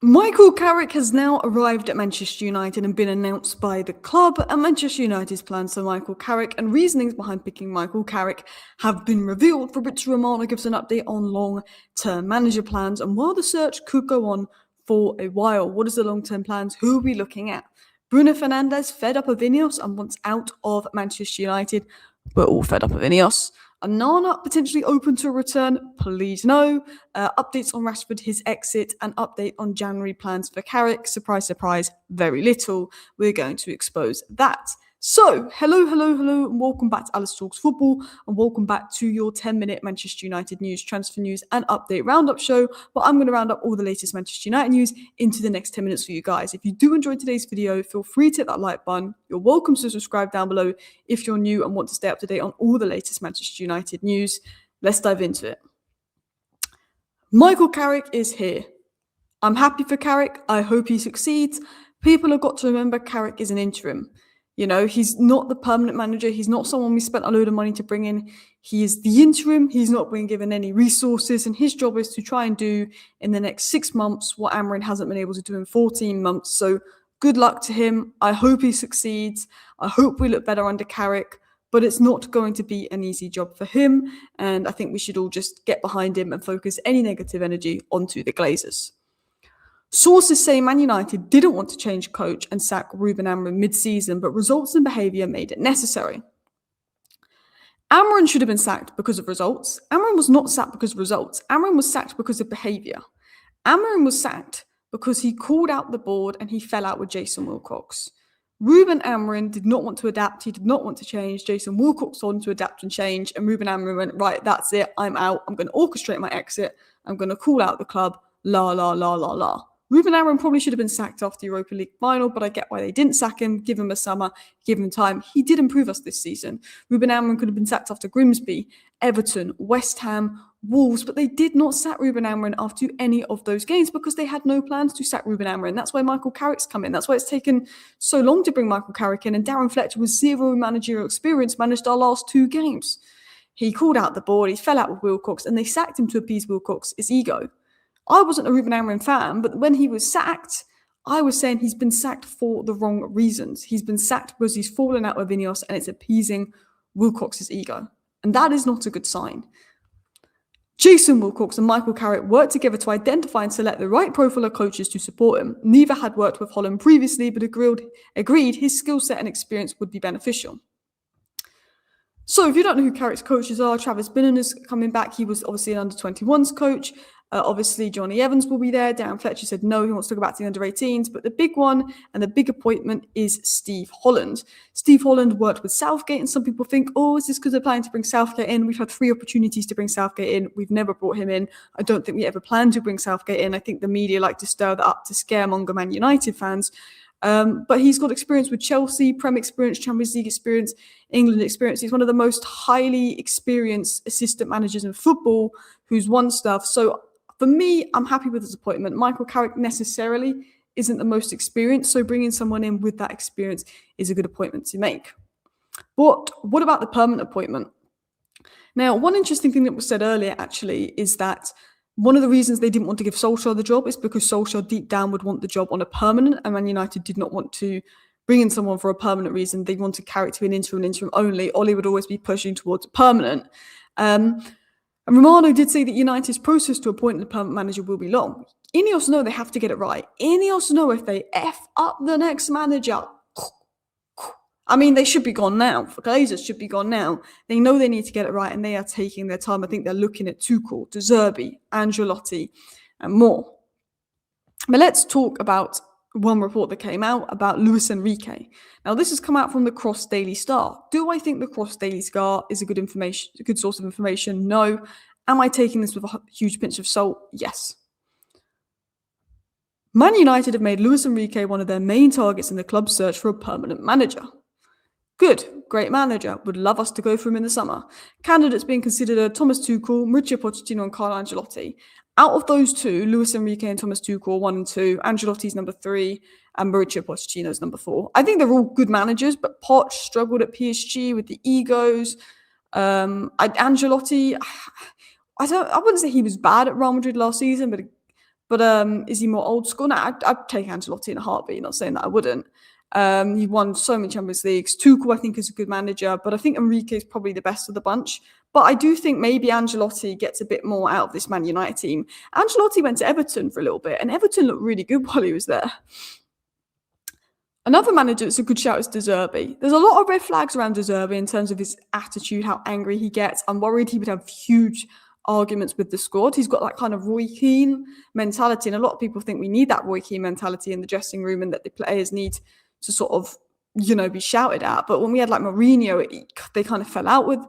Michael Carrick has now arrived at Manchester United and been announced by the club, and Manchester United's plans for Michael Carrick and reasonings behind picking Michael Carrick have been revealed. Fabrizio Romano gives an update on long-term manager plans and while the search could go on for a while. What is the long-term plans? Who are we looking at? Bruno Fernandes fed up of INEOS and wants out of Manchester United. We're all fed up of INEOS. Onana potentially open to a return? Please no. Updates on Rashford, his exit, and update on January plans for Carrick. Surprise, surprise, very little. We're going to expose that. So, hello, and welcome back to Alice Talks Football, and welcome back to your 10-minute Manchester United news, transfer news, and update roundup show, where I'm going to round up all the latest Manchester United news into the next 10 minutes for you guys. If you do enjoy today's video, feel free to hit that like button. You're welcome to subscribe down below if you're new and want to stay up to date on all the latest Manchester United news. Let's dive into it. Michael Carrick is here. I'm happy for Carrick. I hope he succeeds. People have got to remember Carrick is an interim. You know, he's not the permanent manager. He's not someone we spent a load of money to bring in. He is the interim. He's not being given any resources. And his job is to try and do in the next 6 months what Amorim hasn't been able to do in 14 months. So good luck to him. I hope he succeeds. I hope we look better under Carrick. But it's not going to be an easy job for him. And I think we should all just get behind him and focus any negative energy onto the Glazers. Sources say Man United didn't want to change coach and sack Ruben Amorim mid-season, but results and behaviour made it necessary. Amorim should have been sacked because of results. Amorim was not sacked because of results. Amorim was sacked because of behaviour. Amorim was sacked because he called out the board and he fell out with Jason Wilcox. Ruben Amorim did not want to adapt. He did not want to change. Jason Wilcox wanted to adapt and change. And Ruben Amorim went, right, that's it. I'm out. I'm going to orchestrate my exit. I'm going to call out the club. La, la, la, la, la. Ruben Amorim probably should have been sacked after the Europa League final, but I get why they didn't sack him. Give him a summer, give him time. He did improve us this season. Ruben Amorim could have been sacked after Grimsby, Everton, West Ham, Wolves, but they did not sack Ruben Amorim after any of those games because they had no plans to sack Ruben Amorim. That's why Michael Carrick's come in. That's why it's taken so long to bring Michael Carrick in. And Darren Fletcher, with zero managerial experience, managed our last 2 games. He called out the board, he fell out with Wilcox, and they sacked him to appease Wilcox's ego. I wasn't a Ruben Amorim fan, but when he was sacked, I was saying he's been sacked for the wrong reasons. He's been sacked because he's fallen out with INEOS and it's appeasing Wilcox's ego. And that is not a good sign. Jason Wilcox and Michael Carrick worked together to identify and select the right profile of coaches to support him. Neither had worked with Holland previously, but agreed his skill set and experience would be beneficial. So if you don't know who Carrick's coaches are, Travis Binnon is coming back. He was obviously an under-21s coach. Obviously, Johnny Evans will be there. Darren Fletcher said no, he wants to go back to the under-18s. But the big one and the big appointment is Steve Holland. Steve Holland worked with Southgate, and some people think, oh, is this because they're planning to bring Southgate in? We've had 3 opportunities to bring Southgate in. We've never brought him in. I don't think we ever planned to bring Southgate in. I think the media like to stir that up to scaremonger Man United fans. But he's got experience with Chelsea, Prem experience, Champions League experience, England experience. He's one of the most highly experienced assistant managers in football who's won stuff. So for me, I'm happy with his appointment. Michael Carrick necessarily isn't the most experienced, so bringing someone in with that experience is a good appointment to make. But what about the permanent appointment? Now, one interesting thing that was said earlier, actually, is that one of the reasons they didn't want to give Solskjaer the job is because Solskjaer deep down would want the job on a permanent, and Man United did not want to bring in someone for a permanent reason. They wanted Carrick to be an interim only. Ollie would always be pushing towards a permanent. And Romano did say that United's process to appoint the permanent manager will be long. INEOS know they have to get it right. INEOS know if they F up the next manager, I mean, they should be gone now. The Glazers should be gone now. They know they need to get it right, and they are taking their time. I think they're looking at Tuchel, De Zerbi, Ancelotti, and more. But let's talk about one report that came out about Luis Enrique. Now, this has come out from the Cross Daily Star. Do I think the Cross Daily Star is a good source of information? No. Am I taking this with a huge pinch of salt? Yes. Man United have made Luis Enrique one of their main targets in the club's search for a permanent manager. Good, great manager. Would love us to go for him in the summer. Candidates being considered are Thomas Tuchel, Mauricio Pochettino, and Carlo Ancelotti. Out of those 2, Luis Enrique and Thomas Tuchel, 1 and 2. Ancelotti's number 3, and Mauricio Pochettino's number 4. I think they're all good managers, but Poch struggled at PSG with the egos. Ancelotti, I wouldn't say he was bad at Real Madrid last season, but But is he more old school? No, I'd take Ancelotti in a heartbeat, not saying that I wouldn't. He won so many Champions Leagues. Tuchel, I think, is a good manager, but I think Enrique is probably the best of the bunch. But I do think maybe Ancelotti gets a bit more out of this Man United team. Ancelotti went to Everton for a little bit, and Everton looked really good while he was there. Another manager that's a good shout is De Zerbi. There's a lot of red flags around De Zerbi in terms of his attitude, how angry he gets. I'm worried he would have huge arguments with the squad. He's got that kind of Roy Keane mentality, and a lot of people think we need that Roy Keane mentality in the dressing room and that the players need to sort of, be shouted at. But when we had like Mourinho, they kind of fell out with,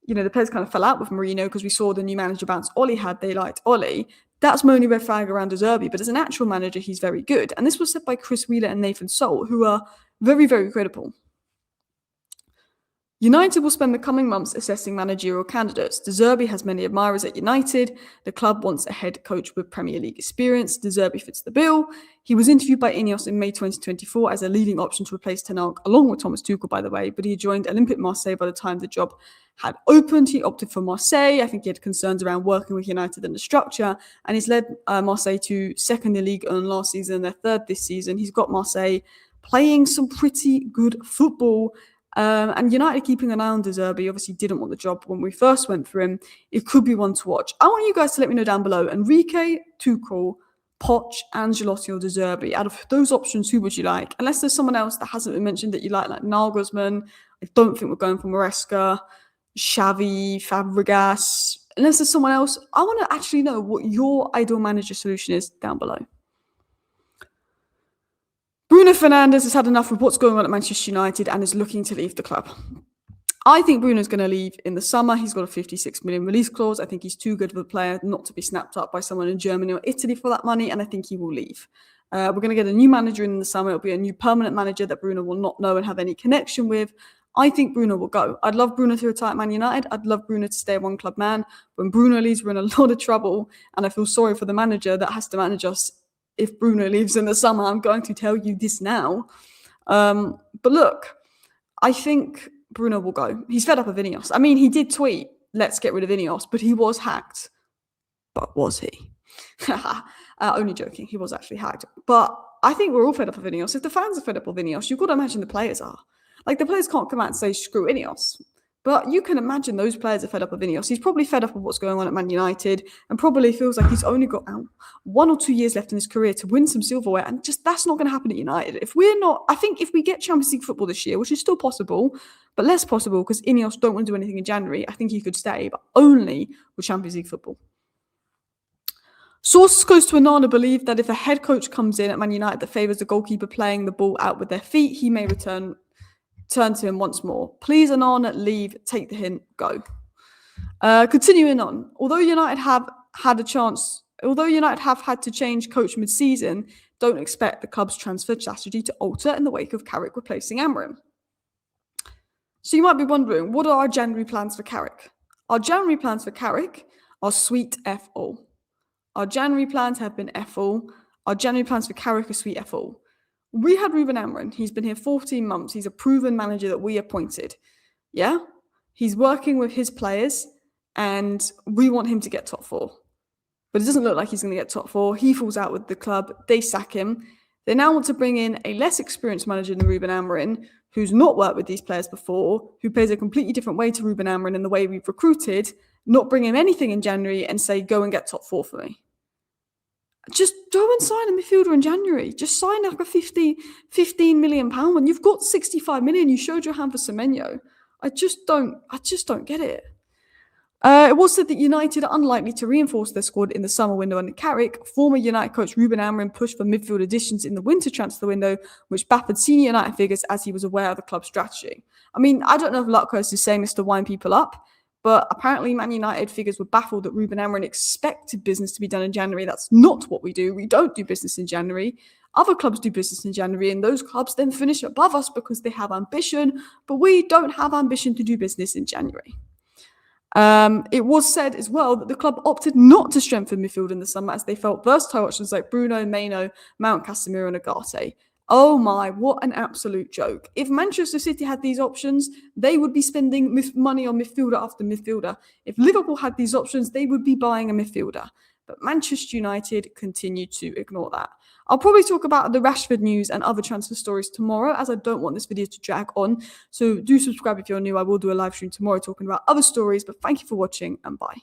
the players kind of fell out with Mourinho because we saw the new manager bounce Ollie had. They liked Ollie. That's my only red flag around De Zerbi, but as an actual manager, he's very good. And this was said by Chris Wheeler and Nathan Sowell, who are very, very credible. United will spend the coming months assessing managerial candidates. De Zerbi has many admirers at United. The club wants a head coach with Premier League experience. De Zerbi fits the bill. He was interviewed by INEOS in May 2024 as a leading option to replace Ten Hag, along with Thomas Tuchel, by the way, but he joined Olympique Marseille by the time the job had opened. He opted for Marseille. I think he had concerns around working with United and the structure, and he's led Marseille to second in Ligue 1 last season, their third this season. He's got Marseille playing some pretty good football. And United keeping an eye on De Zerbi obviously didn't want the job when we first went for him. It could be one to watch. I want you guys to let me know down below. Enrique, Tuchel, Poch, Ancelotti or De Zerbi. Out of those options, who would you like? Unless there's someone else that hasn't been mentioned that you like Nagelsmann. I don't think we're going for Maresca, Xavi, Fabregas. Unless there's someone else, I want to actually know what your ideal manager solution is down below. Bruno Fernandes has had enough of what's going on at Manchester United and is looking to leave the club. I think Bruno's going to leave in the summer. He's got a 56 million release clause. I think he's too good of a player not to be snapped up by someone in Germany or Italy for that money, and I think he will leave. We're going to get a new manager in the summer. It'll be a new permanent manager that Bruno will not know and have any connection with. I think Bruno will go. I'd love Bruno to retire at Man United. I'd love Bruno to stay a one-club man. When Bruno leaves, we're in a lot of trouble, and I feel sorry for the manager that has to manage us. If Bruno leaves in the summer, I'm going to tell you this now. But look, I think Bruno will go. He's fed up of INEOS. I mean, he did tweet, let's get rid of INEOS, but he was hacked. But was he? Only joking. He was actually hacked. But I think we're all fed up of INEOS. If the fans are fed up of INEOS, you've got to imagine the players are. Like, the players can't come out and say, screw INEOS. But you can imagine those players are fed up of INEOS. He's probably fed up of what's going on at Man United and probably feels like he's only got 1 or 2 years left in his career to win some silverware. And just that's not going to happen at United. I think if we get Champions League football this year, which is still possible, but less possible because INEOS don't want to do anything in January, I think he could stay, but only with Champions League football. Sources close to Onana believe that if a head coach comes in at Man United that favours the goalkeeper playing the ball out with their feet, he may turn to him once more. Please, Onana, leave, take the hint, go. Continuing on, although United have had to change coach mid-season, don't expect the club's transfer strategy to alter in the wake of Carrick replacing Amorim. So you might be wondering, what are our January plans for Carrick? Our January plans for Carrick are sweet F all. Our January plans have been F all. Our January plans for Carrick are sweet F all. We had Ruben Amorim. He's been here 14 months. He's a proven manager that we appointed. Yeah? He's working with his players, and we want him to get top 4. But it doesn't look like he's going to get top 4. He falls out with the club. They sack him. They now want to bring in a less experienced manager than Ruben Amorim, who's not worked with these players before, who plays a completely different way to Ruben Amorim in the way we've recruited, not bring him anything in January and say, go and get top 4 for me. Just go and sign a midfielder in January. Just sign like a 15 million pound one. You've got 65 million. You showed your hand for Semenyo. I just don't get it. It was said that United are unlikely to reinforce their squad in the summer window under Carrick. Former United coach Ruben Amorim pushed for midfield additions in the winter transfer window, which baffled senior United figures as he was aware of the club's strategy. I mean, I don't know if Luckhurst is saying this to wind people up, but apparently Man United figures were baffled that Ruben Amorim expected business to be done in January. That's not what we do. We don't do business in January. Other clubs do business in January, and those clubs then finish above us because they have ambition, but we don't have ambition to do business in January. It was said as well that the club opted not to strengthen midfield in the summer as they felt versatile options like Bruno, Maino, Mount, Casemiro and Agate. Oh my, what an absolute joke. If Manchester City had these options, they would be spending money on midfielder after midfielder. If Liverpool had these options, they would be buying a midfielder. But Manchester United continue to ignore that. I'll probably talk about the Rashford news and other transfer stories tomorrow, as I don't want this video to drag on. So do subscribe if you're new. I will do a live stream tomorrow talking about other stories, but thank you for watching and bye.